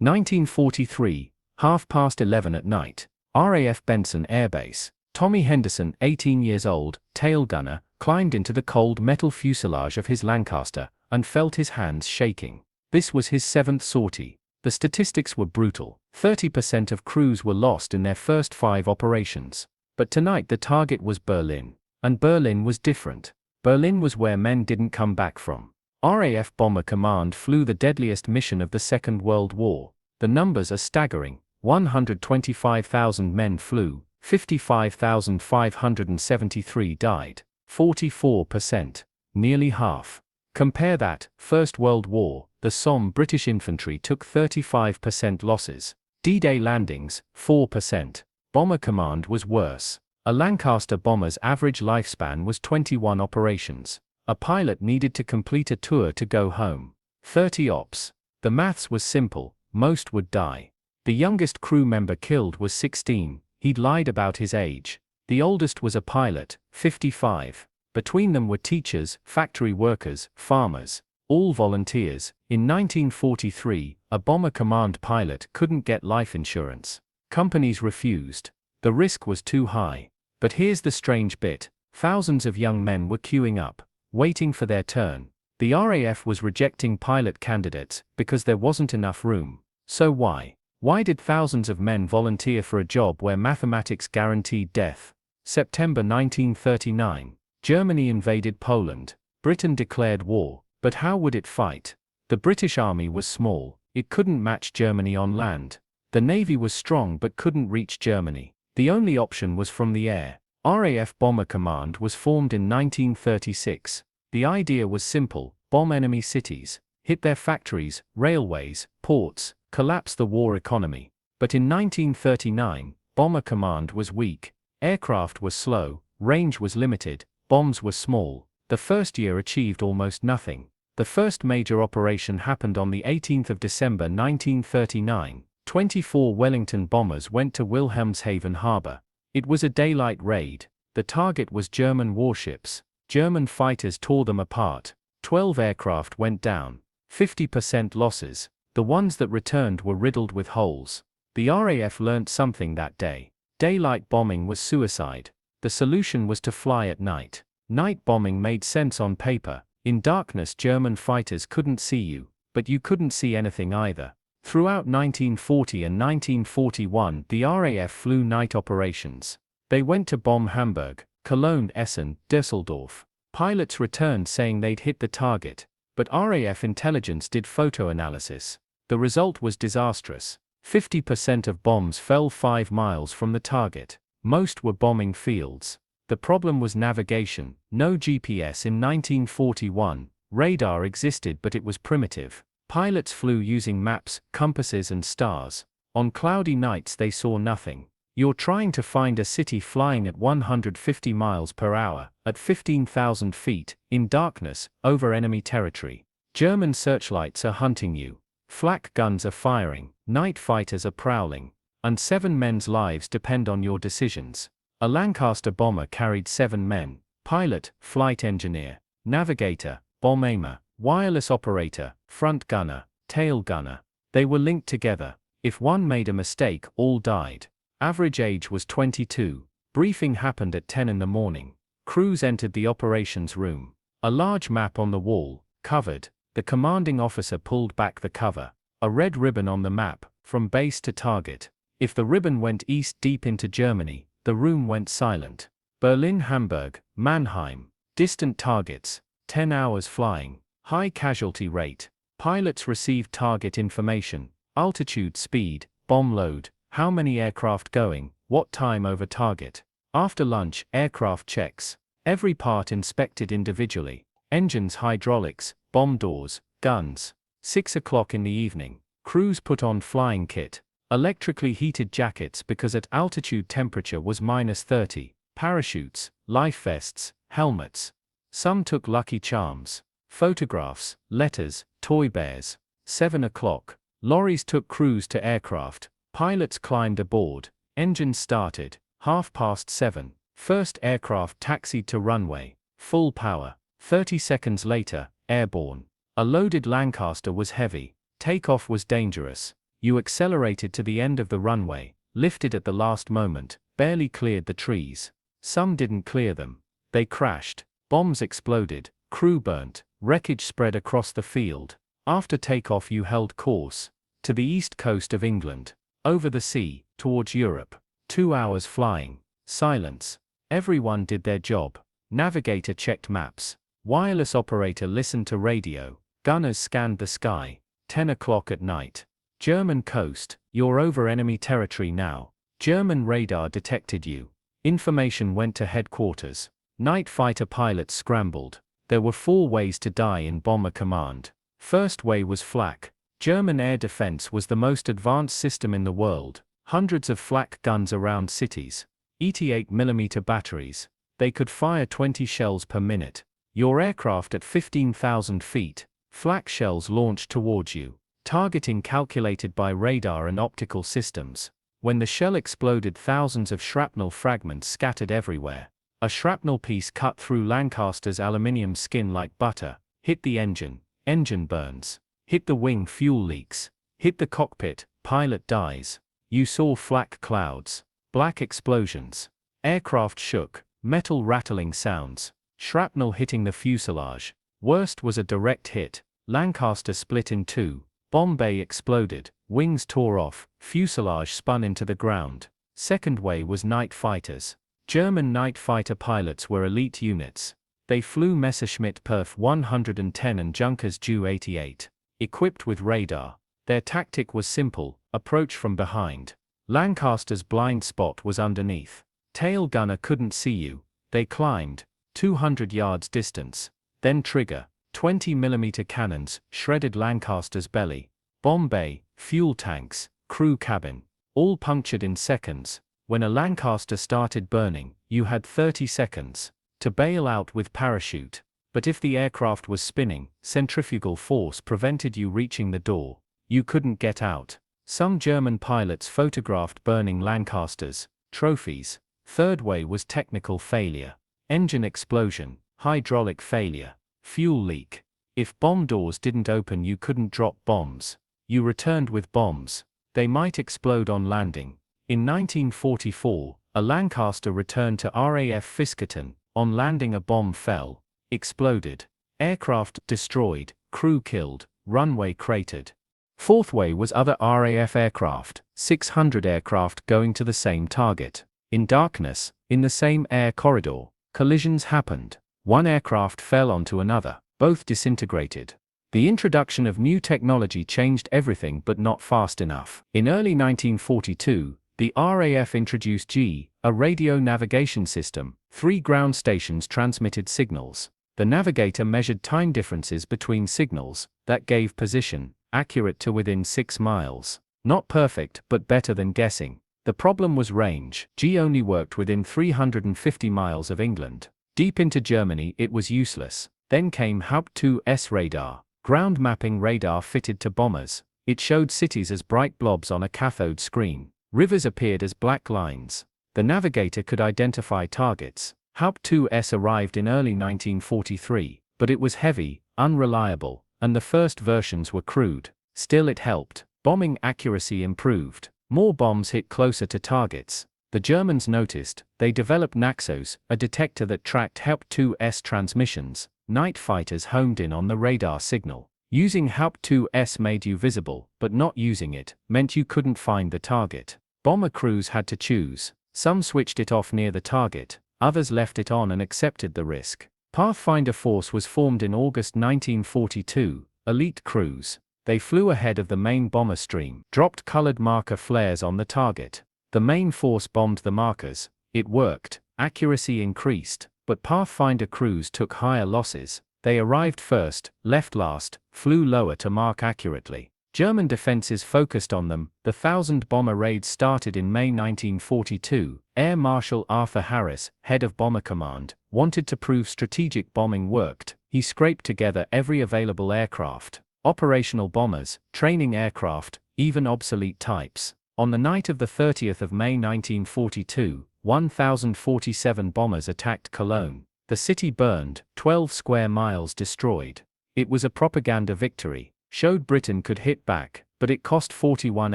1943, 11:30 at night. RAF Benson Air Base. Tommy Henderson, 18 years old, tail gunner, climbed into the cold metal fuselage of his Lancaster and felt his hands shaking. This was his 7th sortie. The statistics were brutal. 30% of crews were lost in their first 5 operations. But tonight the target was Berlin. And Berlin was different. Berlin was where men didn't come back from. RAF Bomber Command flew the deadliest mission of the Second World War. The numbers are staggering. 125,000 men flew, 55,573 died, 44%, nearly half. Compare that, First World War, the Somme British infantry took 35% losses. D-Day landings, 4%. Bomber Command was worse. A Lancaster bomber's average lifespan was 21 operations. A pilot needed to complete a tour to go home. 30 ops. The maths was simple, most would die. The youngest crew member killed was 16, he'd lied about his age. The oldest was a pilot, 55. Between them were teachers, factory workers, farmers, all volunteers. In 1943, a Bomber Command pilot couldn't get life insurance. Companies refused. The risk was too high. But here's the strange bit. Thousands of young men were queuing up, waiting for their turn. The RAF was rejecting pilot candidates because there wasn't enough room. So why? Why did thousands of men volunteer for a job where mathematics guaranteed death? September 1939. Germany invaded Poland. Britain declared war. But how would it fight? The British Army was small. It couldn't match Germany on land. The Navy was strong but couldn't reach Germany. The only option was from the air. RAF Bomber Command was formed in 1936. The idea was simple: bomb enemy cities, hit their factories, railways, ports, collapse the war economy. But in 1939, Bomber Command was weak. Aircraft were slow, range was limited, bombs were small. The first year achieved almost nothing. The first major operation happened on the 18th of December 1939. 24 Wellington bombers went to Wilhelmshaven harbor. It was a daylight raid. The target was German warships. German fighters tore them apart. 12 aircraft went down. 50% losses. The ones that returned were riddled with holes. The RAF learnt something that day. Daylight bombing was suicide. The solution was to fly at night. Night bombing made sense on paper. In darkness German fighters couldn't see you, but you couldn't see anything either. Throughout 1940 and 1941 the RAF flew night operations. They went to bomb Hamburg, Cologne, Essen, Düsseldorf. Pilots returned saying they'd hit the target, but RAF intelligence did photo analysis. The result was disastrous. 50% of bombs fell 5 miles from the target. Most were bombing fields. The problem was navigation. No GPS in 1941. Radar existed but it was primitive. Pilots flew using maps, compasses and stars. On cloudy nights they saw nothing. You're trying to find a city flying at 150 miles per hour, at 15,000 feet, in darkness, over enemy territory. German searchlights are hunting you. Flak guns are firing, night fighters are prowling. And 7 men's lives depend on your decisions. A Lancaster bomber carried 7 men: pilot, flight engineer, navigator, bomb aimer, wireless operator, front gunner, tail gunner. They were linked together. If one made a mistake, all died. Average age was 22. Briefing happened at 10 in the morning. Crews entered the operations room. A large map on the wall, covered. The commanding officer pulled back the cover. A red ribbon on the map, from base to target. If the ribbon went east deep into Germany, the room went silent. Berlin, Hamburg, Mannheim. Distant targets. 10 hours flying. High casualty rate. Pilots received target information. Altitude, speed, bomb load, how many aircraft going, what time over target. After lunch, aircraft checks. Every part inspected individually. Engines, hydraulics, bomb doors, guns. 6 o'clock in the evening. Crews put on flying kit. Electrically heated jackets because at altitude temperature was -30. Parachutes, life vests, helmets. Some took Lucky Charms. Photographs, letters, toy bears. 7 o'clock. Lorries took crews to aircraft. Pilots climbed aboard. Engines started. 7:30. First aircraft taxied to runway. Full power. 30 seconds later, airborne. A loaded Lancaster was heavy. Takeoff was dangerous. You accelerated to the end of the runway, lifted at the last moment, barely cleared the trees. Some didn't clear them. They crashed. Bombs exploded, crew burnt, wreckage spread across the field. After takeoff you held course to the east coast of England, over the sea, towards Europe. 2 hours flying. Silence. Everyone did their job. Navigator checked maps. Wireless operator listened to radio. Gunners scanned the sky. 10 o'clock at night. German coast, you're over enemy territory now. German radar detected you. Information went to headquarters. Night fighter pilots scrambled. There were 4 ways to die in Bomber Command. First way was flak. German air defense was the most advanced system in the world. Hundreds of flak guns around cities. 88mm batteries. They could fire 20 shells per minute. Your aircraft at 15,000 feet. Flak shells launched towards you. Targeting calculated by radar and optical systems. When the shell exploded, thousands of shrapnel fragments scattered everywhere. A shrapnel piece cut through Lancaster's aluminium skin like butter, hit the engine burns. Hit the wing, fuel leaks. Hit the cockpit, pilot dies. You saw flak clouds. Black explosions. Aircraft shook, metal rattling sounds. Shrapnel hitting the fuselage. Worst was a direct hit. Lancaster split in 2. Bomb bay exploded, wings tore off, fuselage spun into the ground. Second way was night fighters. German night fighter pilots were elite units. They flew Messerschmitt Perf 110 and Junkers Ju 88. Equipped with radar. Their tactic was simple: approach from behind. Lancaster's blind spot was underneath. Tail gunner couldn't see you. They climbed 200 yards distance. Then trigger. 20mm cannons shredded Lancaster's belly. Bomb bay, fuel tanks, crew cabin. All punctured in seconds. When a Lancaster started burning, you had 30 seconds to bail out with parachute. But if the aircraft was spinning, centrifugal force prevented you reaching the door. You couldn't get out. Some German pilots photographed burning Lancasters, trophies. Third way was technical failure. Engine explosion, hydraulic failure, fuel leak. If bomb doors didn't open, you couldn't drop bombs. You returned with bombs. They might explode on landing. In 1944, a Lancaster returned to RAF Fiskerton. On landing, a bomb fell, exploded. Aircraft destroyed, crew killed, runway cratered. Fourth way was other RAF aircraft, 600 aircraft going to the same target. In darkness, in the same air corridor, collisions happened. One aircraft fell onto another, both disintegrated. The introduction of new technology changed everything, but not fast enough. In early 1942, the RAF introduced G, a radio navigation system. 3 ground stations transmitted signals. The navigator measured time differences between signals that gave position, accurate to within 6 miles. Not perfect, but better than guessing. The problem was range. G only worked within 350 miles of England. Deep into Germany it was useless. Then came Haupt-2S radar, ground mapping radar fitted to bombers. It showed cities as bright blobs on a cathode screen. Rivers appeared as black lines. The navigator could identify targets. Haupt-2S arrived in early 1943, but it was heavy, unreliable, and the first versions were crude. Still, it helped. Bombing accuracy improved. More bombs hit closer to targets. The Germans noticed. They developed Naxos, a detector that tracked Haupt-2S transmissions. Night fighters homed in on the radar signal. Using Haupt-2S made you visible, but not using it meant you couldn't find the target. Bomber crews had to choose. Some switched it off near the target, others left it on and accepted the risk. Pathfinder Force was formed in August 1942, elite crews. They flew ahead of the main bomber stream, dropped colored marker flares on the target. The main force bombed the markers. It worked, accuracy increased, but Pathfinder crews took higher losses. They arrived first, left last, flew lower to mark accurately. German defenses focused on them. The 1000 bomber raid started in May 1942. Air Marshal Arthur Harris, head of Bomber Command, wanted to prove strategic bombing worked. He scraped together every available aircraft, operational bombers, training aircraft, even obsolete types. On the night of the 30th of May 1942, 1,047 bombers attacked Cologne. The city burned, 12 square miles destroyed. It was a propaganda victory. Showed Britain could hit back, but it cost 41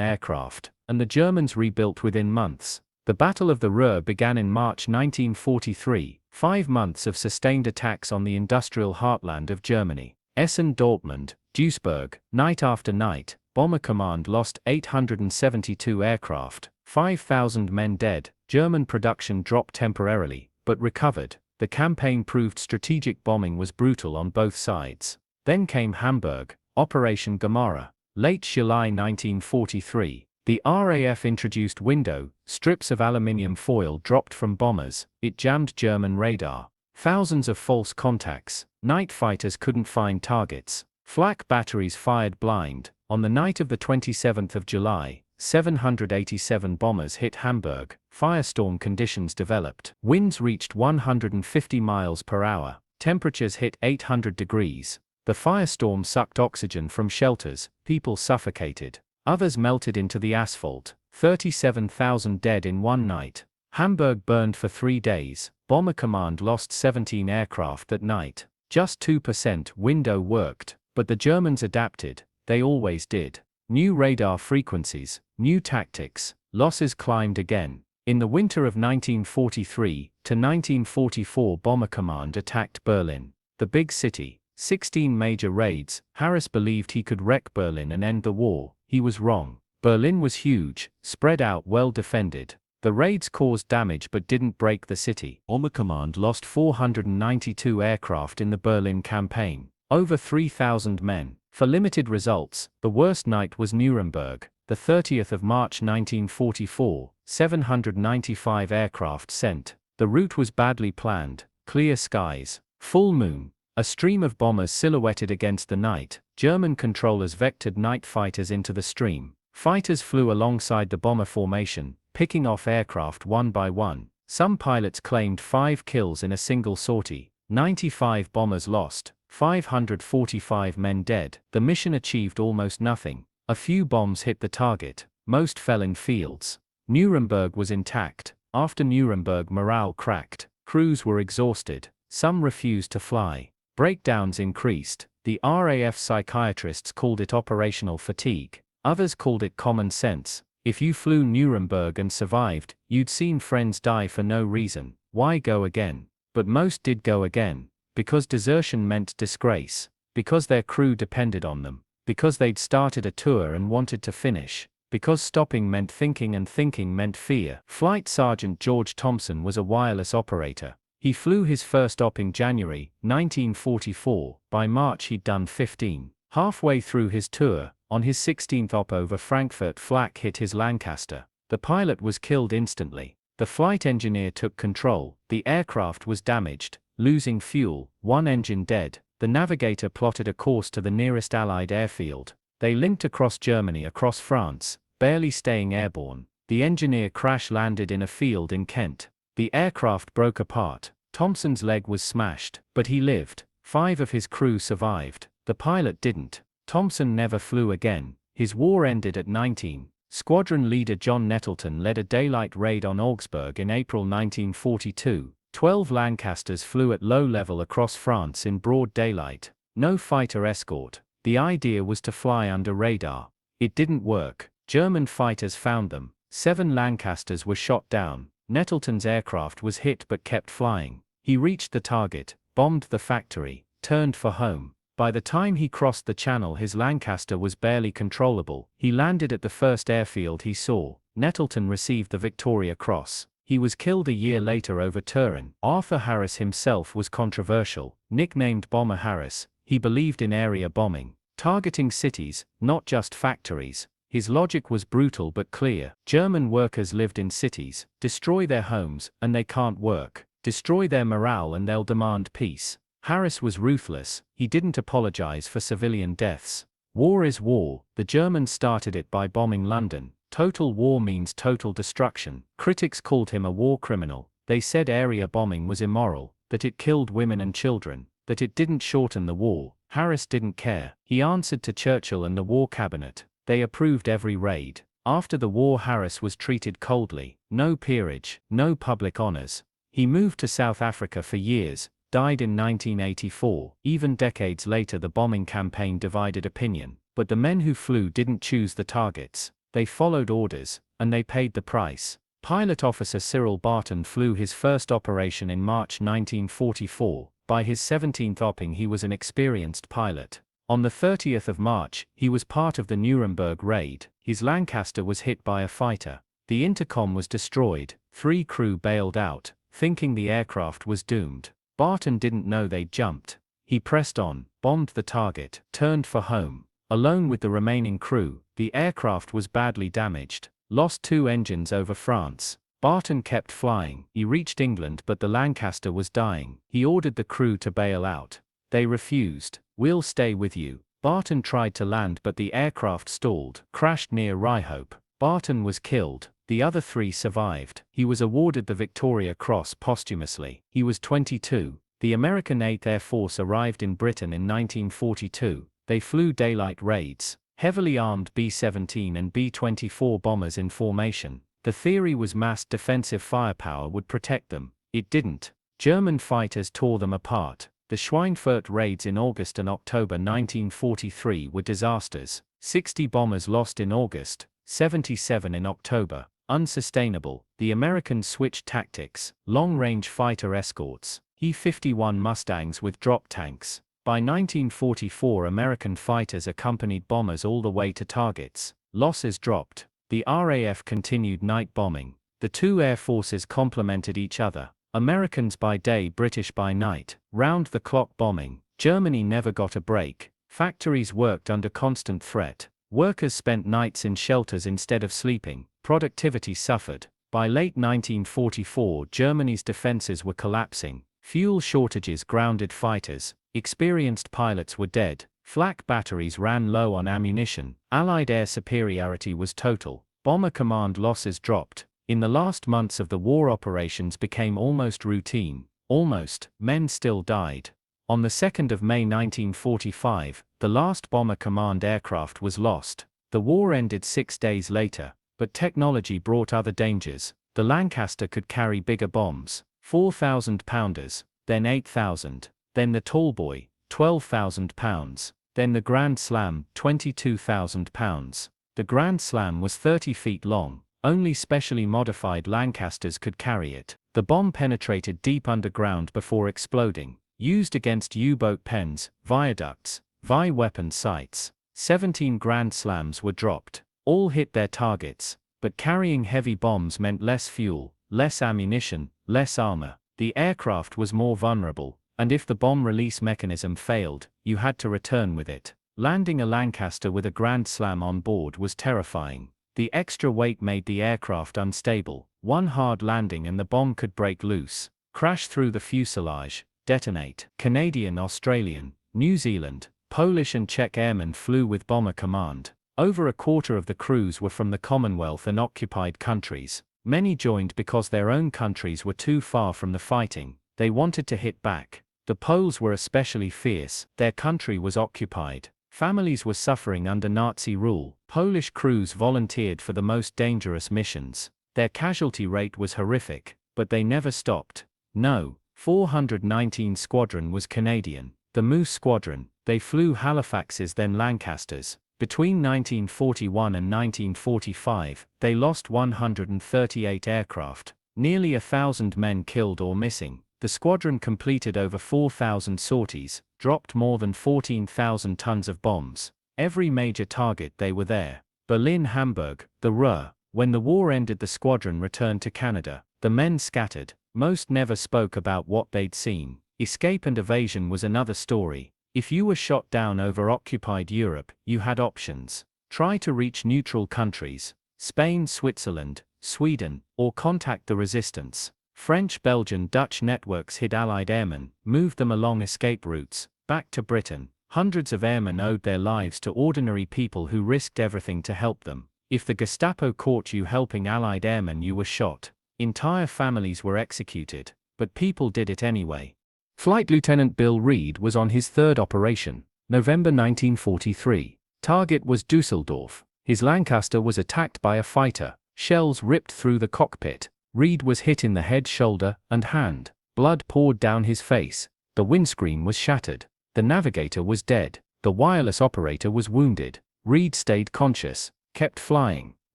aircraft, and the Germans rebuilt within months. The Battle of the Ruhr began in March 1943, 5 months of sustained attacks on the industrial heartland of Germany. Essen, Dortmund, Duisburg, night after night. Bomber Command lost 872 aircraft, 5,000 men dead. German production dropped temporarily, but recovered. The campaign proved strategic bombing was brutal on both sides. Then came Hamburg, Operation Gomorrah. Late July 1943. The RAF introduced window, strips of aluminium foil dropped from bombers. It jammed German radar. Thousands of false contacts. Night fighters couldn't find targets. Flak batteries fired blind. On the night of the 27th of July, 787 bombers hit Hamburg. Firestorm conditions developed. Winds reached 150 miles per hour. Temperatures hit 800 degrees. The firestorm sucked oxygen from shelters. People suffocated. Others melted into the asphalt. 37,000 dead in one night. Hamburg burned for 3 days. Bomber Command lost 17 aircraft that night. Just 2% window worked, but the Germans adapted. They always did. New radar frequencies, new tactics. Losses climbed again. In the winter of 1943 to 1944, Bomber Command attacked Berlin, the big city. 16 major raids. Harris believed he could wreck Berlin and end the war. He was wrong. Berlin was huge, spread out, well defended. The raids caused damage but didn't break the city. Bomber Command lost 492 aircraft in the Berlin campaign. Over 3,000 men. For limited results, the worst night was Nuremberg, the 30th of March 1944, 795 aircraft sent. The route was badly planned, clear skies, full moon. A stream of bombers silhouetted against the night. German controllers vectored night fighters into the stream. Fighters flew alongside the bomber formation, picking off aircraft one by one. Some pilots claimed 5 kills in a single sortie. 95 bombers lost, 545 men dead. The mission achieved almost nothing. A few bombs hit the target. Most fell in fields. Nuremberg was intact. After Nuremberg, morale cracked. Crews were exhausted. Some refused to fly. Breakdowns increased. The RAF psychiatrists called it operational fatigue. Others called it common sense. If you flew Nuremberg and survived, you'd seen friends die for no reason. Why go again? But most did go again. Because desertion meant disgrace. Because their crew depended on them. Because they'd started a tour and wanted to finish. Because stopping meant thinking and thinking meant fear. Flight Sergeant George Thompson was a wireless operator. He flew his first op in January 1944. By March he'd done 15. Halfway through his tour, on his 16th op over Frankfurt, flak hit his Lancaster. The pilot was killed instantly. The flight engineer took control. The aircraft was damaged, losing fuel, 1 engine dead. The navigator plotted a course to the nearest Allied airfield. They linked across Germany, across France, barely staying airborne. The engineer crash-landed in a field in Kent. The aircraft broke apart. Thompson's leg was smashed, but he lived. 5 of his crew survived. The pilot didn't. Thompson never flew again. His war ended at 19. Squadron leader John Nettleton led a daylight raid on Augsburg in April 1942. 12 Lancasters flew at low level across France in broad daylight. No fighter escort. The idea was to fly under radar. It didn't work. German fighters found them. 7 Lancasters were shot down. Nettleton's aircraft was hit but kept flying. He reached the target, bombed the factory, turned for home. By the time he crossed the channel, his Lancaster was barely controllable. He landed at the first airfield he saw. Nettleton received the Victoria Cross. He was killed a year later over Turin. Arthur Harris himself was controversial. Nicknamed Bomber Harris, he believed in area bombing, targeting cities, not just factories. His logic was brutal but clear. German workers lived in cities. Destroy their homes, and they can't work. Destroy their morale and they'll demand peace. Harris was ruthless. He didn't apologize for civilian deaths. War is war. The Germans started it by bombing London. Total war means total destruction. Critics called him a war criminal. They said area bombing was immoral, that it killed women and children, that it didn't shorten the war. Harris didn't care. He answered to Churchill and the War Cabinet. They approved every raid. After the war, Harris was treated coldly. No peerage, no public honors. He moved to South Africa for years, died in 1984. Even decades later, the bombing campaign divided opinion. But the men who flew didn't choose the targets, they followed orders, and they paid the price. Pilot Officer Cyril Barton flew his first operation in March 1944. By his 17th opping he was an experienced pilot. On the 30th of March, he was part of the Nuremberg Raid. His Lancaster was hit by a fighter. The intercom was destroyed, 3 crew bailed out, thinking the aircraft was doomed. Barton didn't know they'd jumped. He pressed on, bombed the target, turned for home. Alone with the remaining crew, the aircraft was badly damaged, lost 2 engines over France. Barton kept flying. He reached England but the Lancaster was dying. He ordered the crew to bail out. They refused. "We'll stay with you." Barton tried to land but the aircraft stalled, crashed near Ryhope. Barton was killed. The other 3 survived. He was awarded the Victoria Cross posthumously. He was 22. The American 8th Air Force arrived in Britain in 1942. They flew daylight raids, heavily armed B-17 and B-24 bombers in formation. The theory was massed defensive firepower would protect them. It didn't. German fighters tore them apart. The Schweinfurt raids in August and October 1943 were disasters. 60 bombers lost in August, 77 in October. Unsustainable. The Americans switched tactics. Long-range fighter escorts. E-51 Mustangs with drop tanks. By 1944 American fighters accompanied bombers all the way to targets. Losses dropped. The RAF continued night bombing. The 2 air forces complemented each other. Americans by day, British by night. Round-the-clock bombing. Germany never got a break. Factories worked under constant threat. Workers spent nights in shelters instead of sleeping. Productivity suffered. By late 1944 Germany's defenses were collapsing. Fuel shortages grounded fighters. Experienced pilots were dead. Flak batteries ran low on ammunition. Allied air superiority was total. Bomber Command losses dropped. In the last months of the war operations became almost routine. Almost. Men still died. On the 2nd of May 1945, the last Bomber Command aircraft was lost. The war ended 6 days later, but technology brought other dangers. The Lancaster could carry bigger bombs, 4,000 pounders, then 8,000. Then the Tallboy, 12,000 pounds. Then the Grand Slam, 22,000 pounds. The Grand Slam was 30 feet long. Only specially modified Lancasters could carry it. The bomb penetrated deep underground before exploding. Used against U-boat pens, viaducts, weapon sites. 17 Grand Slams were dropped. All hit their targets. But carrying heavy bombs meant less fuel, less ammunition, less armor. The aircraft was more vulnerable. And if the bomb release mechanism failed, you had to return with it. Landing a Lancaster with a Grand Slam on board was terrifying. The extra weight made the aircraft unstable. One hard landing and the bomb could break loose, crash through the fuselage, detonate. Canadian, Australian, New Zealand, Polish and Czech airmen flew with Bomber Command. Over a quarter of the crews were from the Commonwealth and occupied countries. Many joined because their own countries were too far from the fighting. They wanted to hit back. The Poles were especially fierce. Their country was occupied. Families were suffering under Nazi rule. Polish crews volunteered for the most dangerous missions. Their casualty rate was horrific, but they never stopped. No, 419 Squadron was Canadian. The Moose Squadron, they flew Halifaxes then Lancasters. Between 1941 and 1945, they lost 138 aircraft. Nearly 1,000 men killed or missing. The squadron completed over 4,000 sorties, dropped more than 14,000 tons of bombs. Every major target they were there. Berlin, Hamburg, the Ruhr. When the war ended the squadron returned to Canada. The men scattered. Most never spoke about what they'd seen. Escape and evasion was another story. If you were shot down over occupied Europe, you had options. Try to reach neutral countries, Spain, Switzerland, Sweden, or contact the resistance. French, Belgian, Dutch networks hid Allied airmen, moved them along escape routes, back to Britain. Hundreds of airmen owed their lives to ordinary people who risked everything to help them. If the Gestapo caught you helping Allied airmen, you were shot. Entire families were executed, but people did it anyway. Flight Lieutenant Bill Reed was on his 3rd operation, November 1943. Target was Dusseldorf. His Lancaster was attacked by a fighter. Shells ripped through the cockpit. Reed was hit in the head, shoulder, and hand. Blood poured down his face. The windscreen was shattered. The navigator was dead. The wireless operator was wounded. Reed stayed conscious, kept flying,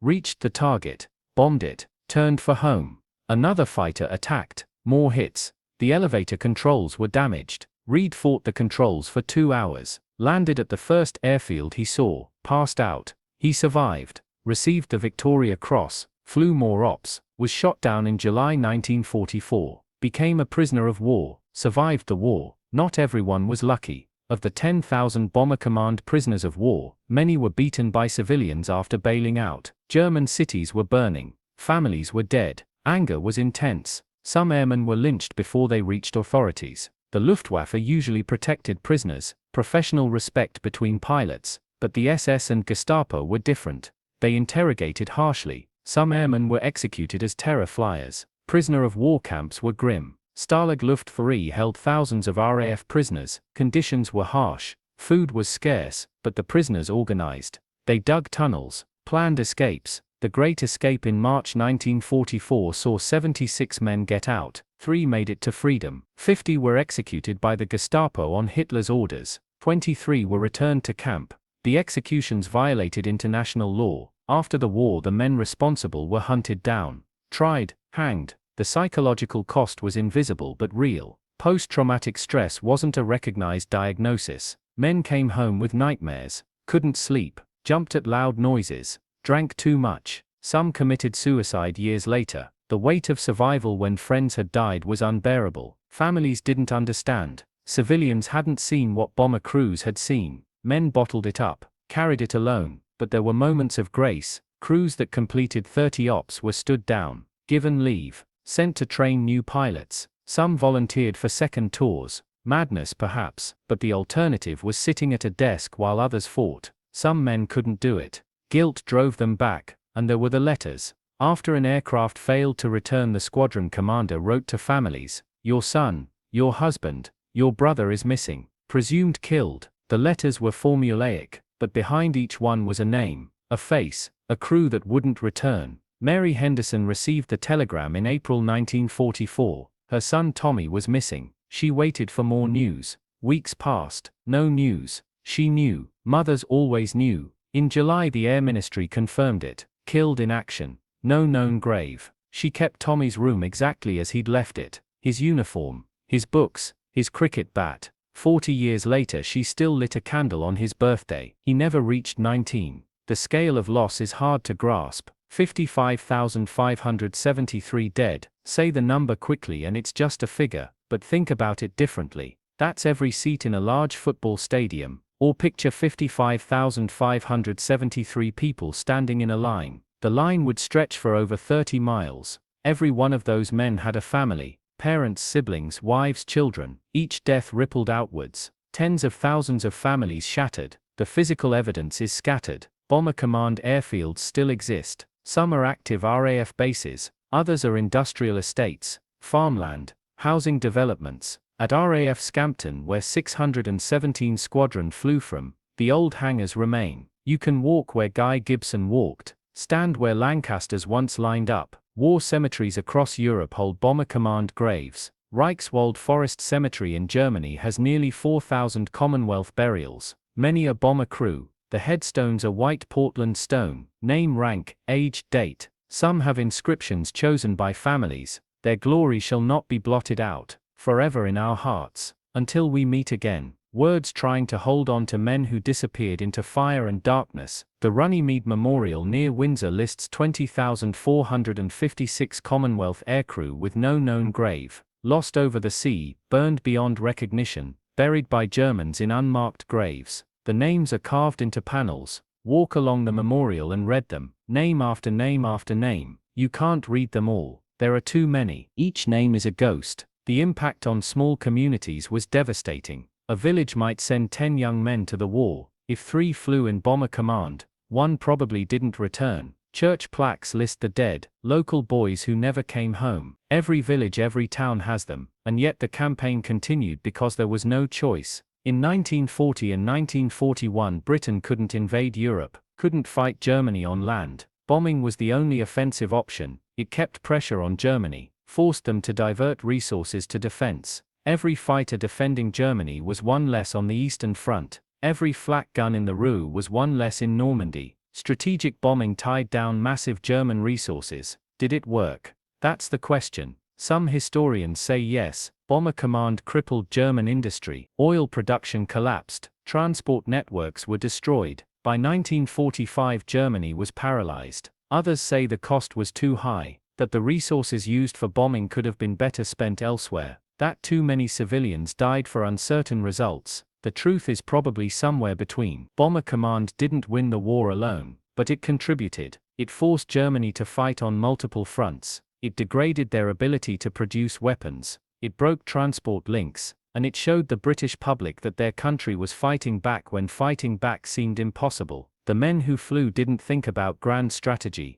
reached the target, bombed it, turned for home. Another fighter attacked, more hits. The elevator controls were damaged. Reed fought the controls for 2 hours, landed at the first airfield he saw, passed out. He survived, received the Victoria Cross, flew more ops, was shot down in July 1944, became a prisoner of war, survived the war. Not everyone was lucky. Of the 10,000 Bomber Command prisoners of war, many were beaten by civilians after bailing out. German cities were burning. Families were dead. Anger was intense. Some airmen were lynched before they reached authorities. The Luftwaffe usually protected prisoners, professional respect between pilots, but the SS and Gestapo were different. They interrogated harshly. Some airmen were executed as terror flyers. Prisoner of war camps were grim. Stalag Luftwaffe held thousands of RAF prisoners. Conditions were harsh. Food was scarce, but the prisoners organized. They dug tunnels, planned escapes. The Great Escape in March 1944 saw 76 men get out, 3 made it to freedom, 50 were executed by the Gestapo on Hitler's orders, 23 were returned to camp. The executions violated international law. After the war, the men responsible were hunted down, tried, hanged. The psychological cost was invisible but real. Post-traumatic stress wasn't a recognized diagnosis. Men came home with nightmares, couldn't sleep, jumped at loud noises, drank too much. Some committed suicide years later. The weight of survival when friends had died was unbearable. Families didn't understand. Civilians hadn't seen what bomber crews had seen. Men bottled it up, carried it alone, but there were moments of grace. Crews that completed 30 ops were stood down, given leave, sent to train new pilots. Some volunteered for second tours. Madness perhaps, but the alternative was sitting at a desk while others fought. Some men couldn't do it. Guilt drove them back, and there were the letters. After an aircraft failed to return, the squadron commander wrote to families, "Your son, your husband, your brother is missing, presumed killed." The letters were formulaic, but behind each one was a name, a face, a crew that wouldn't return. Mary Henderson received the telegram in April 1944. Her son Tommy was missing. She waited for more news. Weeks passed, no news. She knew. Mothers always knew. In July, the Air Ministry confirmed it. Killed in action. No known grave. She kept Tommy's room exactly as he'd left it. His uniform, his books, his cricket bat. 40 years later, she still lit a candle on his birthday. He never reached 19. The scale of loss is hard to grasp. 55,573 dead. Say the number quickly and it's just a figure, but think about it differently. That's every seat in a large football stadium. Or picture 55,573 people standing in a line. The line would stretch for over 30 miles. Every one of those men had a family, parents, siblings, wives, children. Each death rippled outwards. Tens of thousands of families shattered. The physical evidence is scattered. Bomber Command airfields still exist. Some are active RAF bases, others are industrial estates, farmland, housing developments. At RAF Scampton, where 617 Squadron flew from, the old hangars remain. You can walk where Guy Gibson walked, stand where Lancasters once lined up. War cemeteries across Europe hold Bomber Command graves. Reichswald Forest Cemetery in Germany has nearly 4,000 Commonwealth burials. Many are bomber crew. The headstones are white Portland stone, name, rank, age, date. Some have inscriptions chosen by families. Their glory shall not be blotted out, forever in our hearts, until we meet again. Words trying to hold on to men who disappeared into fire and darkness. The Runnymede Memorial near Windsor lists 20,456 Commonwealth aircrew with no known grave, lost over the sea, burned beyond recognition, buried by Germans in unmarked graves. The names are carved into panels. Walk along the memorial and read them, name after name after name. You can't read them all. There are too many. Each name is a ghost. The impact on small communities was devastating. A village might send 10 young men to the war. If 3 flew in Bomber Command, 1 probably didn't return. Church plaques list the dead, local boys who never came home. Every village, every town has them, and yet the campaign continued because there was no choice. In 1940 and 1941, Britain couldn't invade Europe, couldn't fight Germany on land. Bombing was the only offensive option. It kept pressure on Germany, forced them to divert resources to defense. Every fighter defending Germany was one less on the Eastern Front. Every flak gun in the RU was one less in Normandy. Strategic bombing tied down massive German resources. Did it work? That's the question. Some historians say yes. Bomber Command crippled German industry. Oil production collapsed. Transport networks were destroyed. By 1945 Germany was paralyzed. Others say the cost was too high, that the resources used for bombing could have been better spent elsewhere, that too many civilians died for uncertain results. The truth is probably somewhere between. Bomber Command didn't win the war alone, but it contributed. It forced Germany to fight on multiple fronts. It degraded their ability to produce weapons. It broke transport links, and it showed the British public that their country was fighting back when fighting back seemed impossible. The men who flew didn't think about grand strategy.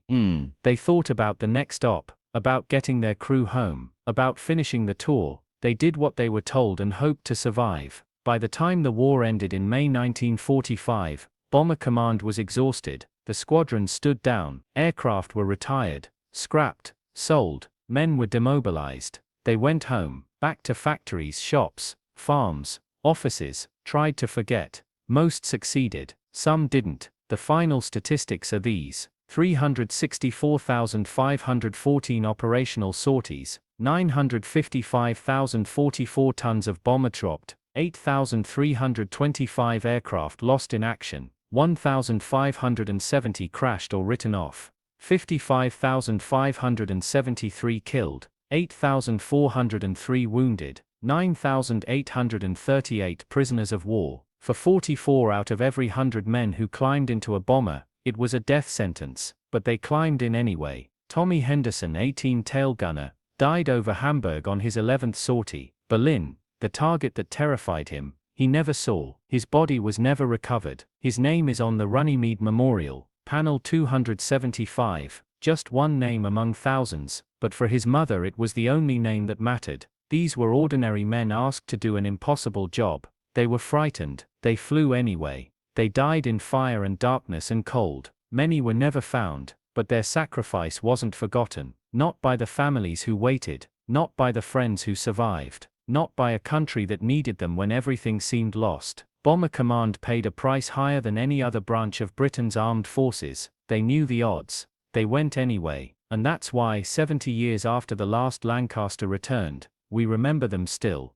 They thought about the next op, about getting their crew home, about finishing the tour. They did what they were told and hoped to survive. By the time the war ended in May 1945, Bomber Command was exhausted. The squadrons stood down, aircraft were retired, scrapped, sold, men were demobilized. They went home, back to factories, shops, farms, offices, tried to forget. Most succeeded, some didn't. The final statistics are these: 364,514 operational sorties, 955,044 tons of bomber dropped, 8,325 aircraft lost in action, 1,570 crashed or written off, 55,573 killed, 8,403 wounded, 9,838 prisoners of war. For 44 out of every 100 men who climbed into a bomber, it was a death sentence, but they climbed in anyway. Tommy Henderson, 18 tail gunner, died over Hamburg on his 11th sortie. Berlin, the target that terrified him, he never saw. His body was never recovered. His name is on the Runnymede Memorial, panel 275, just one name among thousands, but for his mother it was the only name that mattered. These were ordinary men asked to do an impossible job. They were frightened, they flew anyway. They died in fire and darkness and cold. Many were never found, but their sacrifice wasn't forgotten. Not by the families who waited, not by the friends who survived, not by a country that needed them when everything seemed lost. Bomber Command paid a price higher than any other branch of Britain's armed forces. They knew the odds. They went anyway, and that's why 70 years after the last Lancaster returned, we remember them still.